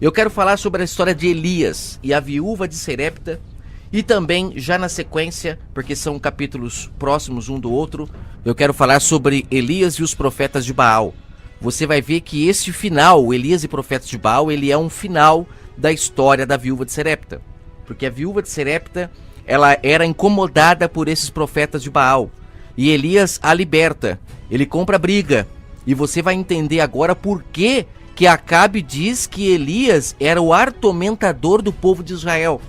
Eu quero falar sobre a história de Elias e a viúva de Serepta. E também, já na sequência, porque são capítulos próximos um do outro, eu quero falar sobre Elias e os profetas de Baal. Você vai ver que esse final, Elias e profetas de Baal, ele é um final da história da viúva de Serepta. Porque a viúva de Serepta, ela era incomodada por esses profetas de Baal. E Elias a liberta, ele compra briga. E você vai entender agora por que Acabe diz que Elias era o atormentador do povo de Israel.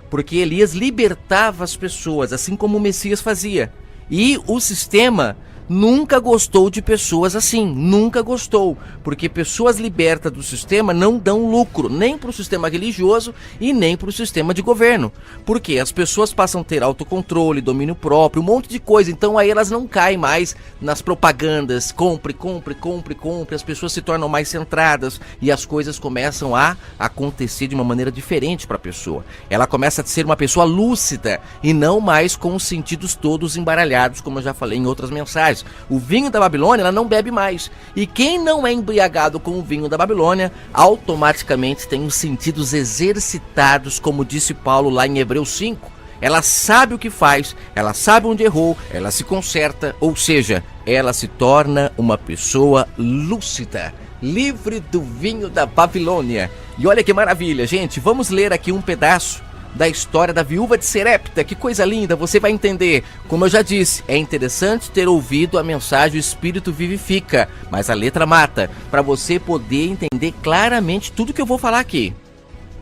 Porque Elias libertava as pessoas, assim como o Messias fazia. E o sistema nunca gostou de pessoas assim, nunca gostou. Porque pessoas libertas do sistema não dão lucro, nem para o sistema religioso e nem para o sistema de governo. Porque as pessoas passam a ter autocontrole, domínio próprio, um monte de coisa. Então aí elas não caem mais nas propagandas, compre, compre, compre, compre. As pessoas se tornam mais centradas e as coisas começam a acontecer de uma maneira diferente para a pessoa. Ela começa a ser uma pessoa lúcida e não mais com os sentidos todos embaralhados, como eu já falei em outras mensagens. O vinho da Babilônia, ela não bebe mais. E quem não é embriagado com o vinho da Babilônia, automaticamente tem os sentidos exercitados, como disse Paulo lá em Hebreus 5. Ela sabe o que faz, ela sabe onde errou, ela se conserta, ou seja, ela se torna uma pessoa lúcida, livre do vinho da Babilônia. E olha que maravilha, gente, vamos ler aqui um pedaço da história da viúva de Serepta. Que coisa linda, você vai entender. Como eu já disse, é interessante ter ouvido a mensagem O Espírito Vivifica, mas a letra mata, para você poder entender claramente tudo que eu vou falar aqui.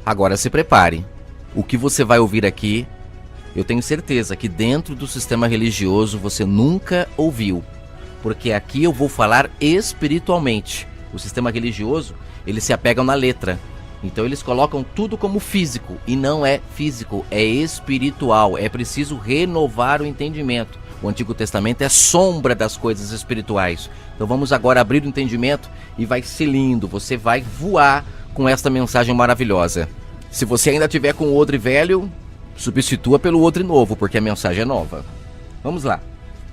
Agora se prepare. O que você vai ouvir aqui, eu tenho certeza que dentro do sistema religioso você nunca ouviu, porque aqui eu vou falar espiritualmente. O sistema religioso, eles se apegam na letra. Então eles colocam tudo como físico, e não é físico, é espiritual. É preciso renovar o entendimento. O Antigo Testamento é sombra das coisas espirituais. Então vamos agora abrir o entendimento e vai ser lindo. Você vai voar com esta mensagem maravilhosa. Se você ainda tiver com o odre velho, substitua pelo odre novo, porque a mensagem é nova. Vamos lá.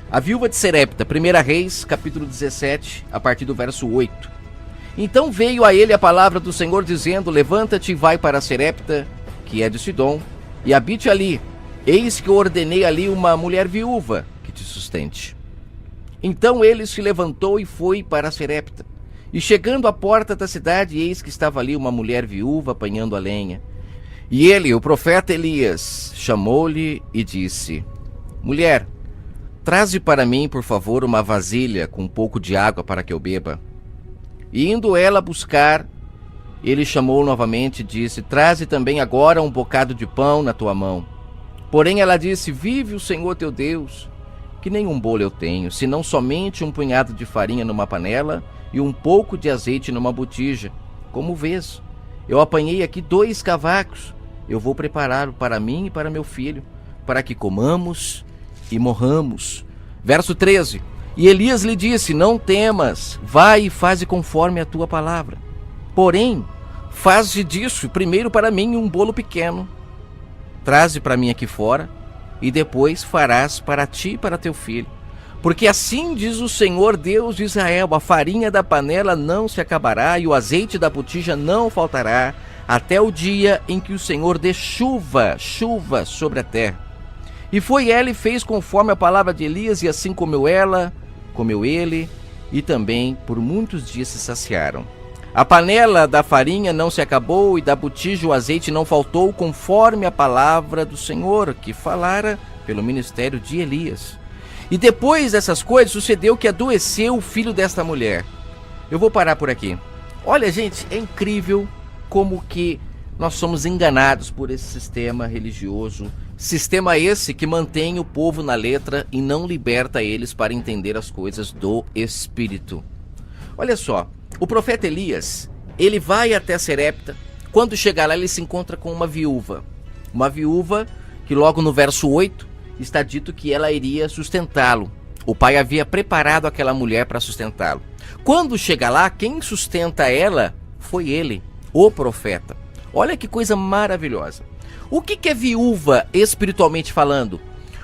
A viúva de Serepta, 1 Reis, capítulo 17, a partir do verso 8. Então veio a ele a palavra do Senhor, dizendo: levanta-te e vai para Serepta, que é de Sidom, e habite ali. Eis que eu ordenei ali uma mulher viúva que te sustente. Então ele se levantou e foi para Serepta. E chegando à porta da cidade, eis que estava ali uma mulher viúva apanhando a lenha. E ele, o profeta Elias, chamou-lhe e disse: mulher, traze para mim, por favor, uma vasilha com um pouco de água para que eu beba. E indo ela buscar, ele chamou novamente e disse: traze também agora um bocado de pão na tua mão. Porém ela disse: vive o Senhor teu Deus, que nenhum bolo eu tenho, senão somente um punhado de farinha numa panela e um pouco de azeite numa botija. Como vês, eu apanhei aqui 2 cavacos, eu vou prepará-lo para mim e para meu filho, para que comamos e morramos. Verso 13. E Elias lhe disse: não temas, vai e faze conforme a tua palavra. Porém, faze disso primeiro para mim um bolo pequeno. Traze para mim aqui fora, e depois farás para ti e para teu filho. Porque assim diz o Senhor Deus de Israel: a farinha da panela não se acabará, e o azeite da botija não faltará, até o dia em que o Senhor dê chuva sobre a terra. E foi ela e fez conforme a palavra de Elias, e assim comeu ele, e também por muitos dias se saciaram. A panela da farinha não se acabou, e da botija o azeite não faltou, conforme a palavra do Senhor, que falara pelo ministério de Elias. E depois dessas coisas, sucedeu que adoeceu o filho desta mulher. Eu vou parar por aqui. Olha, gente, é incrível como que nós somos enganados por esse sistema religioso. Sistema esse que mantém o povo na letra e não liberta eles para entender as coisas do Espírito. Olha só, o profeta Elias, ele vai até Serepta. Quando chegar lá, ele se encontra com uma viúva. Uma viúva que logo no verso 8 está dito que ela iria sustentá-lo. O pai havia preparado aquela mulher para sustentá-lo. Quando chega lá, quem sustenta ela foi ele, o profeta. Olha que coisa maravilhosa. O que é viúva espiritualmente falando?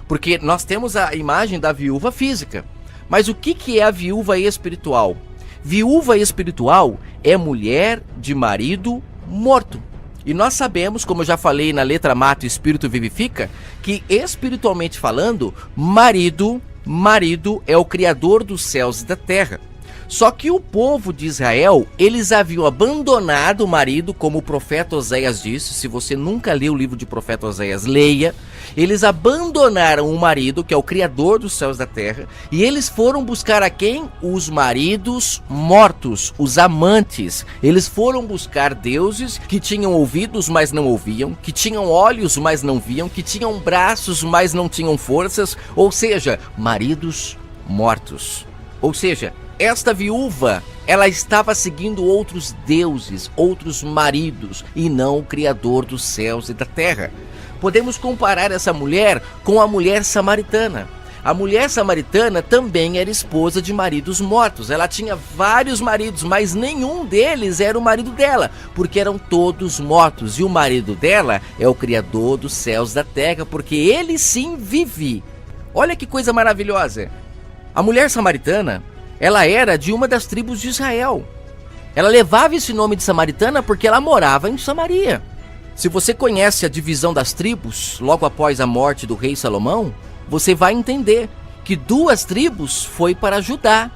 Porque nós temos a imagem da viúva física. Mas o que é a viúva espiritual? Viúva espiritual é mulher de marido morto. E nós sabemos, como eu já falei na letra mata e espírito vivifica, que espiritualmente falando, marido é o criador dos céus e da terra. Só que o povo de Israel, eles haviam abandonado o marido, como o profeta Oséias disse. Se você nunca leu o livro de profeta Oséias, leia. Eles abandonaram o marido, que é o criador dos céus e da terra, e eles foram buscar a quem? Os maridos mortos, os amantes. Eles foram buscar deuses que tinham ouvidos, mas não ouviam, que tinham olhos, mas não viam, que tinham braços, mas não tinham forças, ou seja, maridos mortos. Ou seja, esta viúva, ela estava seguindo outros deuses, outros maridos, e não o Criador dos céus e da terra. Podemos comparar essa mulher com a mulher samaritana. A mulher samaritana também era esposa de maridos mortos. Ela tinha vários maridos, mas nenhum deles era o marido dela, porque eram todos mortos. E o marido dela é o Criador dos céus e da terra, porque ele sim vive. Olha que coisa maravilhosa. A mulher samaritana, ela era de uma das tribos de Israel. Ela levava esse nome de samaritana porque ela morava em Samaria. Se você conhece a divisão das tribos, logo após a morte do rei Salomão, você vai entender que 2 tribos foi para Judá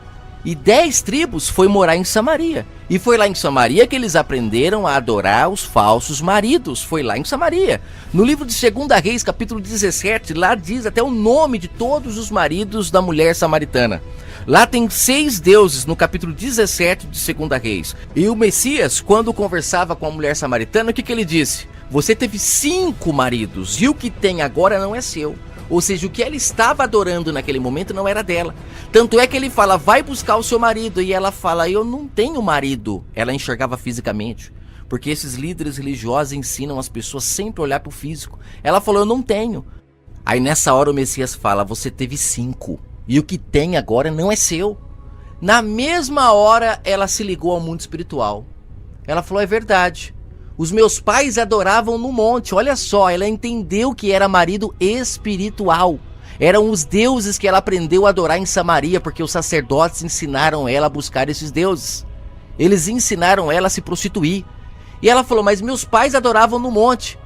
e 10 tribos foi morar em Samaria. E foi lá em Samaria que eles aprenderam a adorar os falsos maridos. Foi lá em Samaria. No livro de 2 Reis, capítulo 17, lá diz até o nome de todos os maridos da mulher samaritana. Lá tem 6 deuses no capítulo 17 de 2 Reis. E o Messias, quando conversava com a mulher samaritana, o que ele disse? Você teve 5 maridos e o que tem agora não é seu. Ou seja, o que ela estava adorando naquele momento não era dela. Tanto é que ele fala, vai buscar o seu marido. E ela fala, eu não tenho marido. Ela enxergava fisicamente. Porque esses líderes religiosos ensinam as pessoas sempre a olhar para o físico. Ela falou, eu não tenho. Aí nessa hora o Messias fala, você teve 5. E o que tem agora não é seu. Na mesma hora ela se ligou ao mundo espiritual. Ela falou, é verdade. Os meus pais adoravam no monte. Olha só, ela entendeu que era marido espiritual. Eram os deuses que ela aprendeu a adorar em Samaria, porque os sacerdotes ensinaram ela a buscar esses deuses. Eles ensinaram ela a se prostituir. E ela falou, mas meus pais adoravam no monte.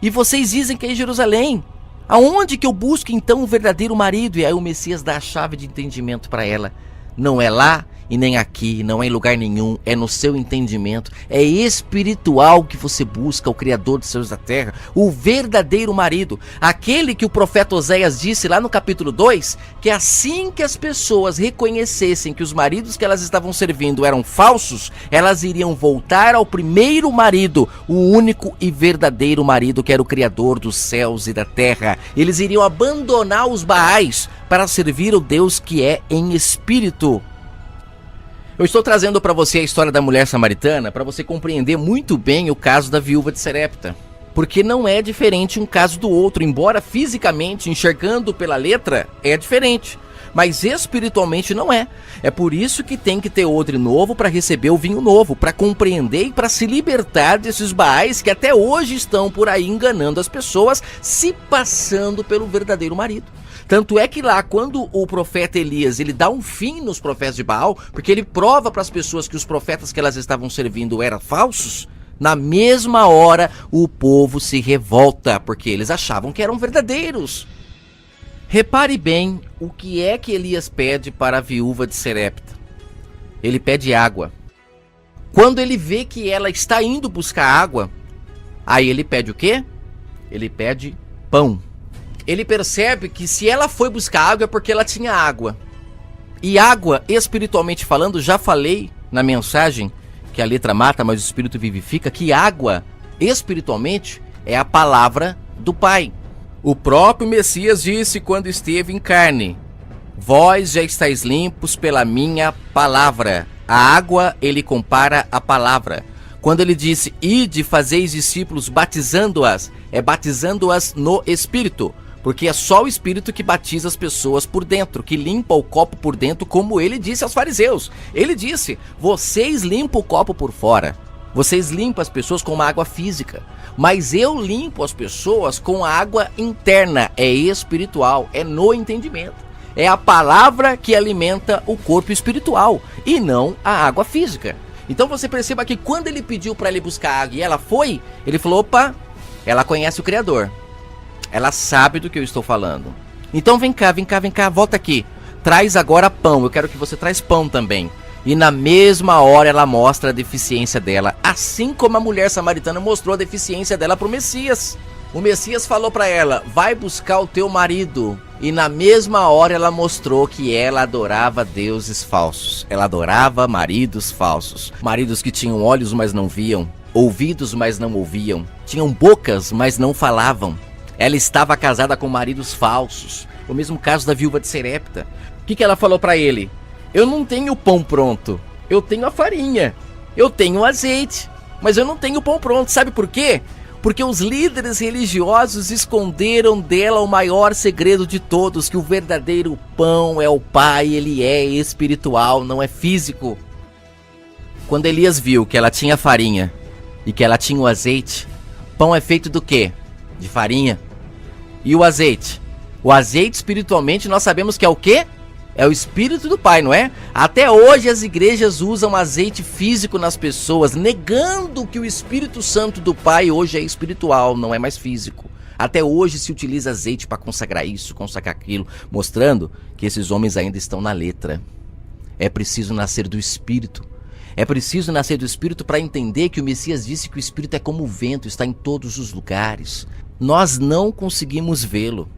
E vocês dizem que é em Jerusalém. Aonde que eu busco então o verdadeiro marido? E aí o Messias dá a chave de entendimento para ela. Não é lá e nem aqui, não é em lugar nenhum, é no seu entendimento. É espiritual que você busca o Criador dos céus e da terra, o verdadeiro marido. Aquele que o profeta Oséias disse lá no capítulo 2, que assim que as pessoas reconhecessem que os maridos que elas estavam servindo eram falsos, elas iriam voltar ao primeiro marido, o único e verdadeiro marido que era o Criador dos céus e da terra. Eles iriam abandonar os Baais para servir o Deus que é em espírito. Eu estou trazendo para você a história da mulher samaritana para você compreender muito bem o caso da viúva de Sarepta. Porque não é diferente um caso do outro, embora fisicamente, enxergando pela letra, é diferente. Mas espiritualmente não é. É por isso que tem que ter odre novo para receber o vinho novo, para compreender e para se libertar desses Baais que até hoje estão por aí enganando as pessoas, se passando pelo verdadeiro marido. Tanto é que lá, quando o profeta Elias, ele dá um fim nos profetas de Baal, porque ele prova para as pessoas que os profetas que elas estavam servindo eram falsos, na mesma hora o povo se revolta, porque eles achavam que eram verdadeiros. Repare bem o que é que Elias pede para a viúva de Sarepta. Ele pede água. Quando ele vê que ela está indo buscar água, aí ele pede o quê? Ele pede pão. Ele percebe que se ela foi buscar água é porque ela tinha água. E água, espiritualmente falando, já falei na mensagem que a letra mata, mas o espírito vivifica, que água, espiritualmente, é a palavra do Pai. O próprio Messias disse quando esteve em carne, vós já estáis limpos pela minha palavra. A água ele compara a palavra. Quando ele disse, ide, fazeis discípulos, batizando-as, é batizando-as no Espírito. Porque é só o Espírito que batiza as pessoas por dentro, que limpa o copo por dentro, como ele disse aos fariseus. Ele disse, vocês limpam o copo por fora, vocês limpam as pessoas com uma água física, mas eu limpo as pessoas com a água interna, é espiritual, é no entendimento. É a palavra que alimenta o corpo espiritual, e não a água física. Então você perceba que quando ele pediu para ele buscar água e ela foi, ele falou, opa, ela conhece o Criador. Ela sabe do que eu estou falando. Então vem cá, volta aqui. Traz agora pão, eu quero que você traz pão também. E na mesma hora ela mostra a deficiência dela, assim como a mulher samaritana mostrou a deficiência dela para o Messias. O Messias falou para ela, vai buscar o teu marido. E na mesma hora ela mostrou que ela adorava deuses falsos. Ela adorava maridos falsos. Maridos que tinham olhos, mas não viam. Ouvidos, mas não ouviam. Tinham bocas, mas não falavam. Ela estava casada com maridos falsos. O mesmo caso da viúva de Serepta. O que ela falou para ele? Eu não tenho pão pronto. Eu tenho a farinha. Eu tenho o azeite. Mas eu não tenho pão pronto. Sabe por quê? Porque os líderes religiosos esconderam dela o maior segredo de todos, que o verdadeiro pão é o Pai, ele é espiritual, não é físico. Quando Elias viu que ela tinha farinha e que ela tinha o azeite, pão é feito do quê? De farinha. E o azeite? O azeite espiritualmente nós sabemos que é o quê? É o Espírito do Pai, não é? Até hoje as igrejas usam azeite físico nas pessoas, negando que o Espírito Santo do Pai hoje é espiritual, não é mais físico. Até hoje se utiliza azeite para consagrar isso, consagrar aquilo, mostrando que esses homens ainda estão na letra. É preciso nascer do Espírito. É preciso nascer do Espírito para entender que o Messias disse que o Espírito é como o vento, está em todos os lugares. Nós não conseguimos vê-lo,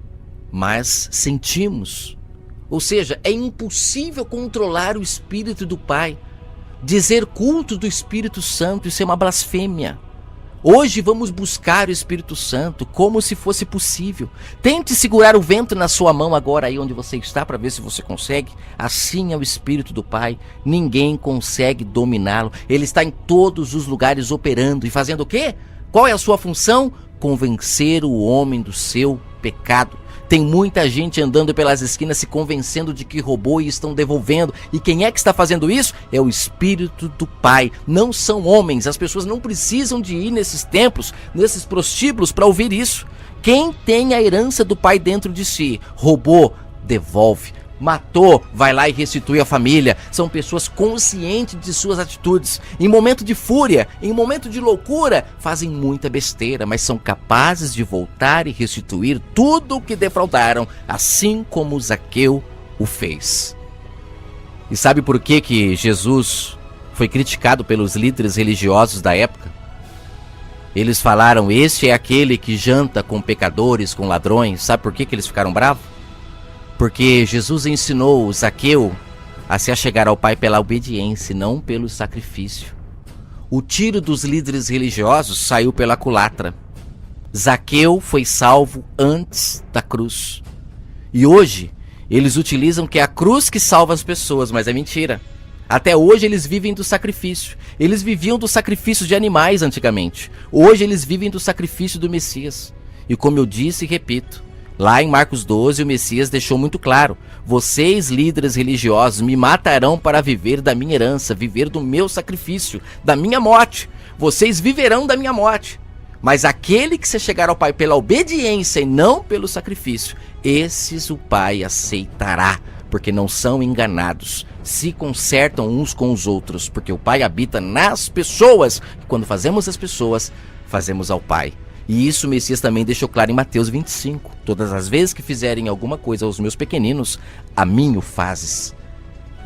mas sentimos. Ou seja, é impossível controlar o Espírito do Pai. Dizer culto do Espírito Santo, isso é uma blasfêmia. Hoje vamos buscar o Espírito Santo como se fosse possível. Tente segurar o vento na sua mão agora aí onde você está para ver se você consegue. Assim é o Espírito do Pai. Ninguém consegue dominá-lo. Ele está em todos os lugares operando e fazendo o quê? Qual é a sua função? Convencer o homem do seu pecado. Tem muita gente andando pelas esquinas se convencendo de que roubou e estão devolvendo. E quem é que está fazendo isso? É o Espírito do Pai. Não são homens. As pessoas não precisam de ir nesses templos, nesses prostíbulos para ouvir isso. Quem tem a herança do Pai dentro de si, roubou, devolve. Matou, vai lá e restitui a família. São pessoas conscientes de suas atitudes. Em momento de fúria, em momento de loucura, fazem muita besteira, mas são capazes de voltar e restituir tudo o que defraudaram, assim como Zaqueu o fez. E sabe por que Jesus foi criticado pelos líderes religiosos da época? Eles falaram, este é aquele que janta com pecadores, com ladrões. Sabe por que eles ficaram bravos? Porque Jesus ensinou Zaqueu a se achegar ao Pai pela obediência, não pelo sacrifício. O tiro dos líderes religiosos saiu pela culatra. Zaqueu foi salvo antes da cruz. E hoje, eles utilizam que é a cruz que salva as pessoas, mas é mentira. Até hoje eles vivem do sacrifício. Eles viviam do sacrifício de animais antigamente. Hoje eles vivem do sacrifício do Messias. E como eu disse e repito, lá em Marcos 12, o Messias deixou muito claro, vocês líderes religiosos me matarão para viver da minha herança, viver do meu sacrifício, da minha morte. Vocês viverão da minha morte. Mas aquele que se chegar ao Pai pela obediência e não pelo sacrifício, esses o Pai aceitará, porque não são enganados, se consertam uns com os outros, porque o Pai habita nas pessoas, e quando fazemos as pessoas, fazemos ao Pai. E isso o Messias também deixou claro em Mateus 25. Todas as vezes que fizerem alguma coisa aos meus pequeninos, a mim o fazes.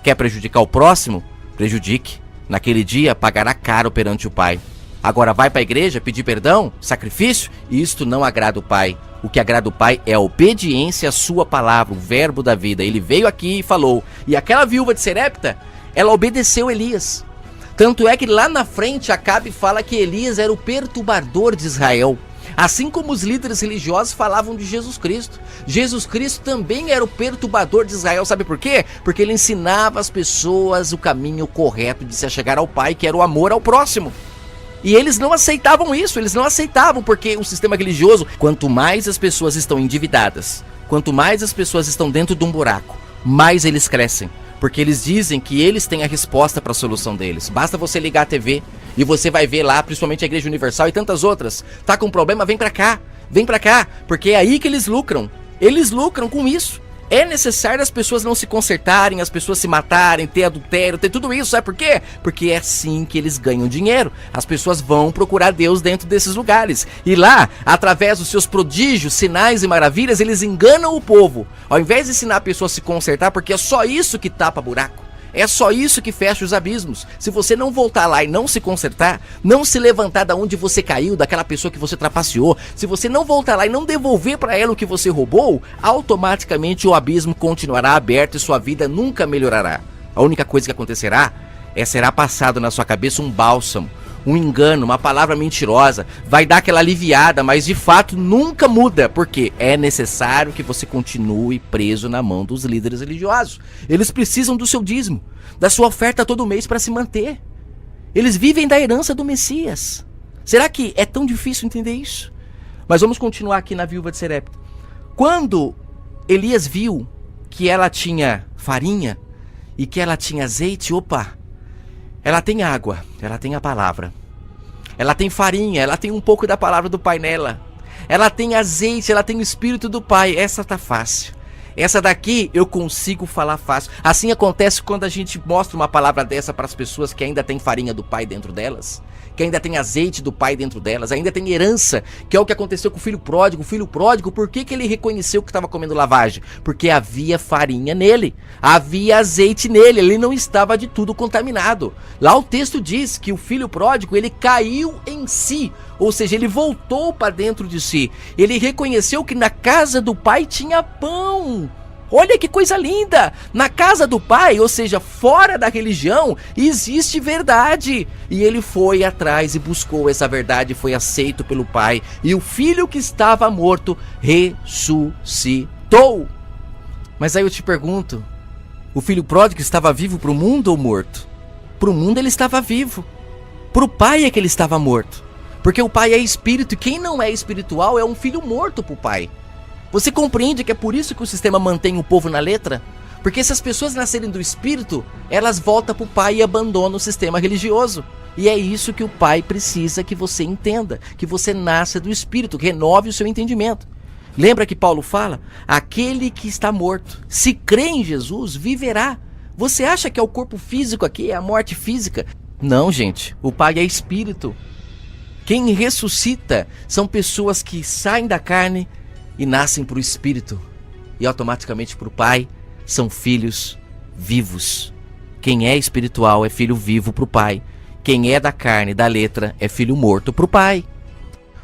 Quer prejudicar o próximo? Prejudique. Naquele dia pagará caro perante o Pai. Agora vai para a igreja pedir perdão, sacrifício? Isto não agrada o Pai. O que agrada o Pai é a obediência à sua palavra, o verbo da vida. Ele veio aqui e falou. E aquela viúva de Serepta, ela obedeceu Elias. Tanto é que lá na frente Acabe fala que Elias era o perturbador de Israel. Assim como os líderes religiosos falavam de Jesus Cristo. Jesus Cristo também era o perturbador de Israel. Sabe por quê? Porque ele ensinava às pessoas o caminho correto de se achegar ao Pai, que era o amor ao próximo. E eles não aceitavam isso, eles não aceitavam, porque o sistema religioso, quanto mais as pessoas estão endividadas, quanto mais as pessoas estão dentro de um buraco, mais eles crescem. Porque eles dizem que eles têm a resposta para a solução deles. Basta você ligar a TV e você vai ver lá, principalmente a Igreja Universal e tantas outras. Tá com problema? Vem pra cá, porque é aí que eles lucram. Eles lucram com isso. É necessário as pessoas não se consertarem, as pessoas se matarem, ter adultério, ter tudo isso. Sabe por quê? Porque é assim que eles ganham dinheiro. As pessoas vão procurar Deus dentro desses lugares. E lá, através dos seus prodígios, sinais e maravilhas, eles enganam o povo. Ao invés de ensinar a pessoa a se consertar, porque é só isso que tapa buraco. É só isso que fecha os abismos. Se você não voltar lá e não se consertar, não se levantar da onde você caiu, daquela pessoa que você trapaceou, se você não voltar lá e não devolver para ela o que você roubou, automaticamente o abismo continuará aberto e sua vida nunca melhorará. A única coisa que acontecerá será passado na sua cabeça um bálsamo, um engano, uma palavra mentirosa, vai dar aquela aliviada, mas de fato nunca muda, porque é necessário que você continue preso na mão dos líderes religiosos. Eles precisam do seu dízimo, da sua oferta todo mês para se manter. Eles vivem da herança do Messias. Será que é tão difícil entender isso? Mas vamos continuar aqui na viúva de Serepta. Quando Elias viu que ela tinha farinha e que ela tinha azeite, opa, ela tem água, ela tem a palavra. Ela tem farinha, ela tem um pouco da palavra do Pai nela. Ela tem azeite, ela tem o Espírito do Pai. Essa tá fácil. Essa daqui eu consigo falar fácil. Assim acontece quando a gente mostra uma palavra dessa para as pessoas que ainda tem farinha do Pai dentro delas, que ainda tem azeite do Pai dentro delas, ainda tem herança, que é o que aconteceu com o filho pródigo. O filho pródigo, por que ele reconheceu que estava comendo lavagem? Porque havia farinha nele, havia azeite nele, ele não estava de tudo contaminado. Lá o texto diz que o filho pródigo, ele caiu em si, ou seja, ele voltou para dentro de si. Ele reconheceu que na casa do Pai tinha pão. Olha que coisa linda! Na casa do Pai, ou seja, fora da religião, existe verdade. E ele foi atrás e buscou essa verdade, foi aceito pelo Pai. E o filho que estava morto ressuscitou. Mas aí eu te pergunto, o filho pródigo estava vivo para o mundo ou morto? Para o mundo ele estava vivo. Para o Pai é que ele estava morto. Porque o Pai é espírito e quem não é espiritual é um filho morto para o Pai. Você compreende que é por isso que o sistema mantém o povo na letra? Porque se as pessoas nascerem do Espírito, elas voltam para o Pai e abandonam o sistema religioso. E é isso que o Pai precisa que você entenda, que você nasça do Espírito, renove o seu entendimento. Lembra que Paulo fala? Aquele que está morto, se crê em Jesus, viverá. Você acha que é o corpo físico aqui, é a morte física? Não, gente, o Pai é Espírito. Quem ressuscita são pessoas que saem da carne e nascem para o Espírito, e automaticamente para o Pai, são filhos vivos. Quem é espiritual é filho vivo para o Pai. Quem é da carne, da letra, é filho morto para o Pai.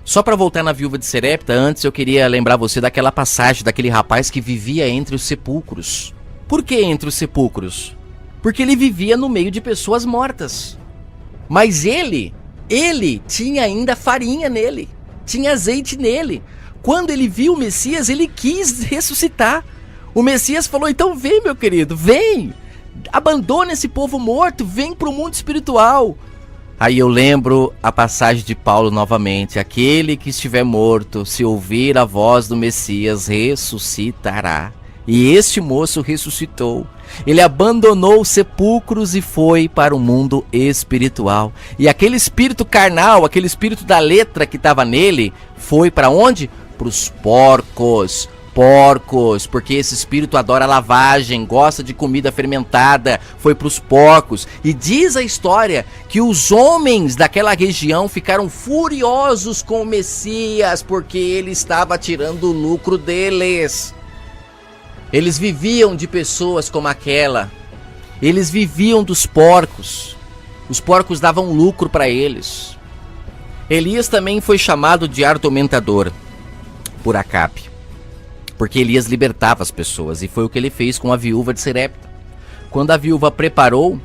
Só para voltar na viúva de Serepta, antes eu queria lembrar você daquela passagem daquele rapaz que vivia entre os sepulcros. Por que entre os sepulcros? Porque ele vivia no meio de pessoas mortas. Mas ele tinha ainda farinha nele, tinha azeite nele. Quando ele viu o Messias, ele quis ressuscitar. O Messias falou, então vem, meu querido, vem. Abandona esse povo morto, vem para o mundo espiritual. Aí eu lembro a passagem de Paulo novamente. Aquele que estiver morto, se ouvir a voz do Messias, ressuscitará. E este moço ressuscitou. Ele abandonou os sepulcros e foi para o mundo espiritual. E aquele espírito carnal, aquele espírito da letra que estava nele, foi para onde? Para os porcos, porque esse espírito adora lavagem, gosta de comida fermentada, foi para os porcos. E diz a história que os homens daquela região ficaram furiosos com o Messias, porque ele estava tirando o lucro deles. Eles viviam de pessoas como aquela, eles viviam dos porcos, os porcos davam lucro para eles. Elias também foi chamado de argumentador por Acabe, porque Elias libertava as pessoas, e foi o que ele fez com a viúva de Serepta. Quando a viúva preparou,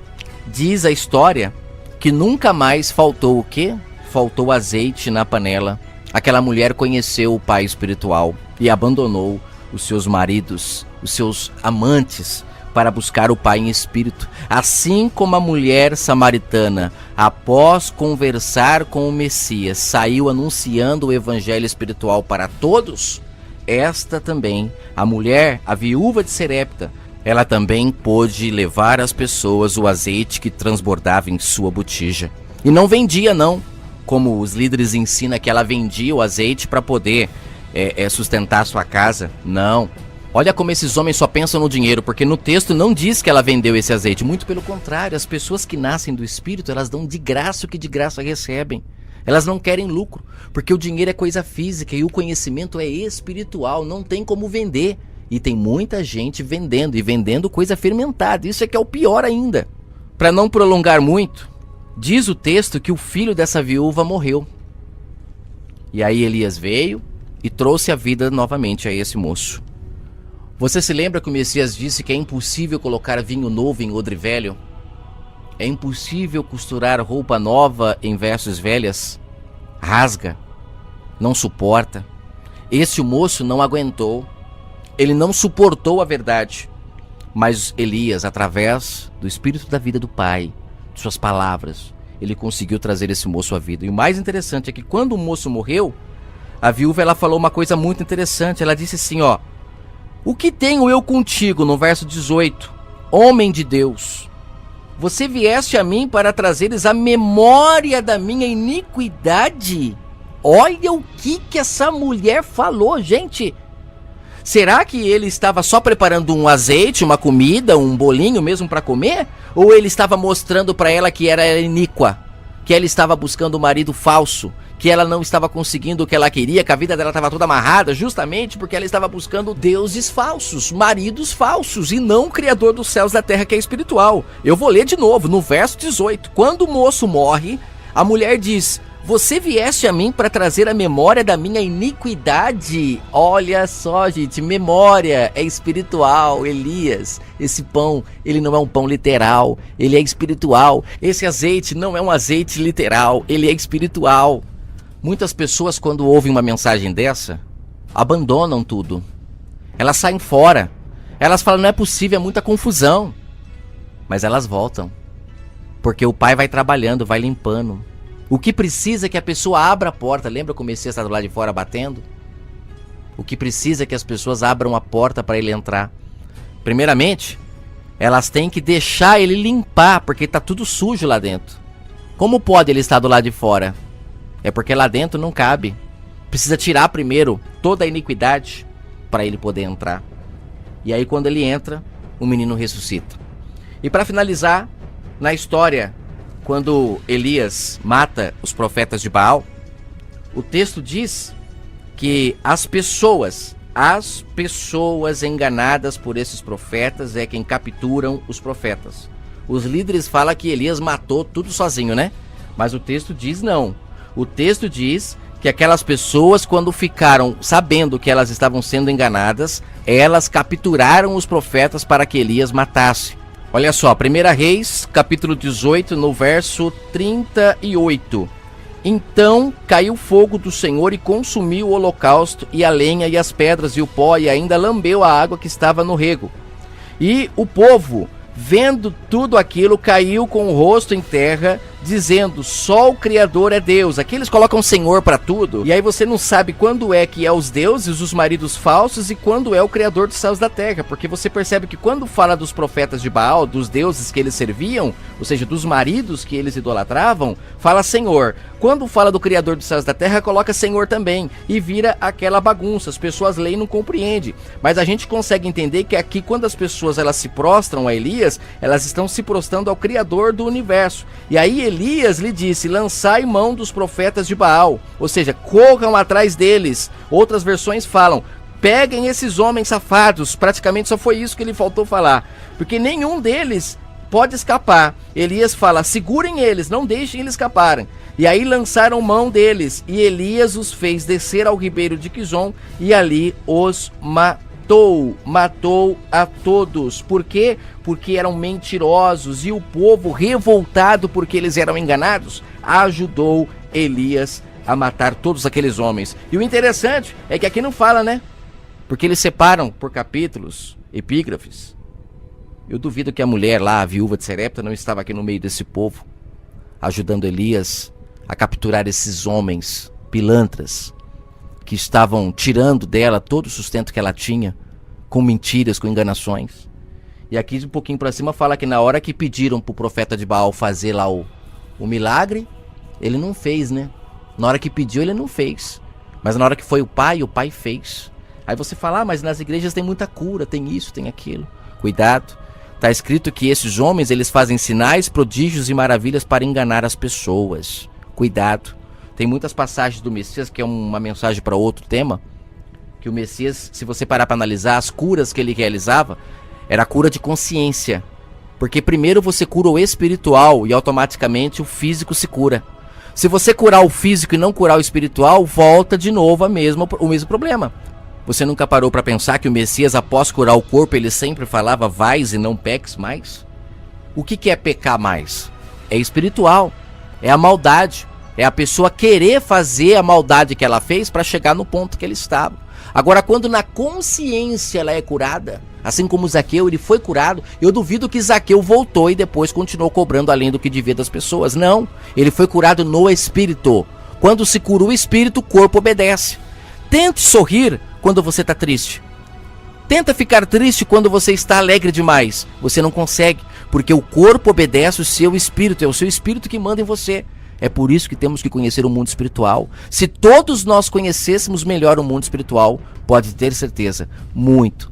diz a história que nunca mais faltou o quê? Faltou azeite na panela. Aquela mulher conheceu o pai espiritual e abandonou os seus maridos, os seus amantes, para buscar o Pai em espírito. Assim como a mulher samaritana, após conversar com o Messias, saiu anunciando o evangelho espiritual para todos, esta também, a mulher, a viúva de Serepta, ela também pôde levar às pessoas o azeite que transbordava em sua botija. E não vendia não, como os líderes ensinam que ela vendia o azeite para poder sustentar a sua casa. Não. Olha como esses homens só pensam no dinheiro, porque no texto não diz que ela vendeu esse azeite. Muito pelo contrário, as pessoas que nascem do Espírito, elas dão de graça o que de graça recebem. Elas não querem lucro, porque o dinheiro é coisa física e o conhecimento é espiritual, não tem como vender. E tem muita gente vendendo, e vendendo coisa fermentada. Isso é que é o pior ainda. Para não prolongar muito, diz o texto que o filho dessa viúva morreu. E aí Elias veio e trouxe a vida novamente a esse moço. Você se lembra que o Messias disse que é impossível colocar vinho novo em odre velho? É impossível costurar roupa nova em vestes velhas? Rasga, não suporta. Esse moço não aguentou, ele não suportou a verdade. Mas Elias, através do Espírito da vida do Pai, de suas palavras, ele conseguiu trazer esse moço à vida. E o mais interessante é que quando o moço morreu, a viúva ela falou uma coisa muito interessante. Ela disse assim, ó: o que tenho eu contigo, no verso 18, homem de Deus? Você vieste a mim para trazeres a memória da minha iniquidade? Olha o que essa mulher falou, gente. Será que ele estava só preparando um azeite, uma comida, um bolinho mesmo para comer? Ou ele estava mostrando para ela que era iníqua, que ela estava buscando um marido falso, que ela não estava conseguindo o que ela queria, que a vida dela estava toda amarrada, justamente porque ela estava buscando deuses falsos, maridos falsos, e não o Criador dos céus e da terra, que é espiritual. Eu vou ler de novo, no verso 18. Quando o moço morre, a mulher diz: você vieste a mim para trazer a memória da minha iniquidade. Olha só, gente, memória é espiritual. Elias, esse pão, ele não é um pão literal, ele é espiritual. Esse azeite não é um azeite literal, ele é espiritual. Muitas pessoas, quando ouvem uma mensagem dessa, abandonam tudo. Elas saem fora. Elas falam, não é possível, é muita confusão. Mas elas voltam. Porque o Pai vai trabalhando, vai limpando. O que precisa é que a pessoa abra a porta. Lembra que o Messias está do lado de fora batendo? O que precisa é que as pessoas abram a porta para ele entrar. Primeiramente, elas têm que deixar ele limpar, porque está tudo sujo lá dentro. Como pode ele estar do lado de fora? É porque lá dentro não cabe. Precisa tirar primeiro toda a iniquidade para ele poder entrar. E aí quando ele entra, o menino ressuscita. E para finalizar, na história, quando Elias mata os profetas de Baal, o texto diz que as pessoas enganadas por esses profetas é quem capturam os profetas. Os líderes falam que Elias matou tudo sozinho, né? Mas o texto diz não. O texto diz que aquelas pessoas, quando ficaram sabendo que elas estavam sendo enganadas, elas capturaram os profetas para que Elias matasse. Olha só, 1 Reis, capítulo 18, no verso 38. Então caiu fogo do Senhor e consumiu o holocausto e a lenha e as pedras e o pó, e ainda lambeu a água que estava no rego. E o povo, vendo tudo aquilo, caiu com o rosto em terra, dizendo, só o Criador é Deus. Aqui eles colocam Senhor para tudo, e aí você não sabe quando é que é os deuses, os maridos falsos, e quando é o Criador dos céus e da terra, porque você percebe que quando fala dos profetas de Baal, dos deuses que eles serviam, ou seja, dos maridos que eles idolatravam, fala Senhor. Quando fala do Criador dos céus e da terra, coloca Senhor também, e vira aquela bagunça. As pessoas leem e não compreendem, mas a gente consegue entender que aqui, quando as pessoas elas se prostram a Elias, elas estão se prostrando ao Criador do universo. E aí Elias lhe disse, lançai mão dos profetas de Baal, ou seja, corram atrás deles. Outras versões falam, peguem esses homens safados. Praticamente só foi isso que ele faltou falar, porque nenhum deles pode escapar. Elias fala, segurem eles, não deixem eles escaparem. E aí lançaram mão deles, e Elias os fez descer ao ribeiro de Quizon, e ali os matou a todos. Por quê? Porque eram mentirosos, e o povo, revoltado porque eles eram enganados, ajudou Elias a matar todos aqueles homens. E o interessante é que aqui não fala, né? Porque eles separam por capítulos, epígrafes. Eu duvido que a mulher lá, a viúva de Serepta, não estava aqui no meio desse povo, ajudando Elias a capturar esses homens pilantras, que estavam tirando dela todo o sustento que ela tinha, com mentiras, com enganações. E aqui um pouquinho para cima fala que na hora que pediram para o profeta de Baal fazer lá o milagre, ele não fez, né? Na hora que pediu, ele não fez. Mas na hora que foi o pai fez. Aí você fala, mas nas igrejas tem muita cura, tem isso, tem aquilo. Cuidado, está escrito que esses homens, eles fazem sinais, prodígios e maravilhas para enganar as pessoas. Cuidado. Tem muitas passagens do Messias, que é uma mensagem para outro tema, que o Messias, se você parar para analisar, as curas que ele realizava, era a cura de consciência. Porque primeiro você cura o espiritual e automaticamente o físico se cura. Se você curar o físico e não curar o espiritual, volta de novo o mesmo problema. Você nunca parou para pensar que o Messias, após curar o corpo, ele sempre falava, vais e não peques mais? O que é pecar mais? É espiritual, é a maldade, é a pessoa querer fazer a maldade que ela fez para chegar no ponto que ele estava. Agora, quando na consciência ela é curada, assim como Zaqueu, ele foi curado, eu duvido que Zaqueu voltou e depois continuou cobrando além do que devia das pessoas. Não, ele foi curado no espírito. Quando se cura o espírito, o corpo obedece. Tente sorrir quando você está triste. Tenta ficar triste quando você está alegre demais. Você não consegue, porque o corpo obedece o seu espírito, é o seu espírito que manda em você. É por isso que temos que conhecer o mundo espiritual. Se todos nós conhecêssemos melhor o mundo espiritual, pode ter certeza, muito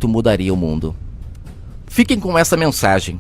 mudaria o mundo. Fiquem com essa mensagem.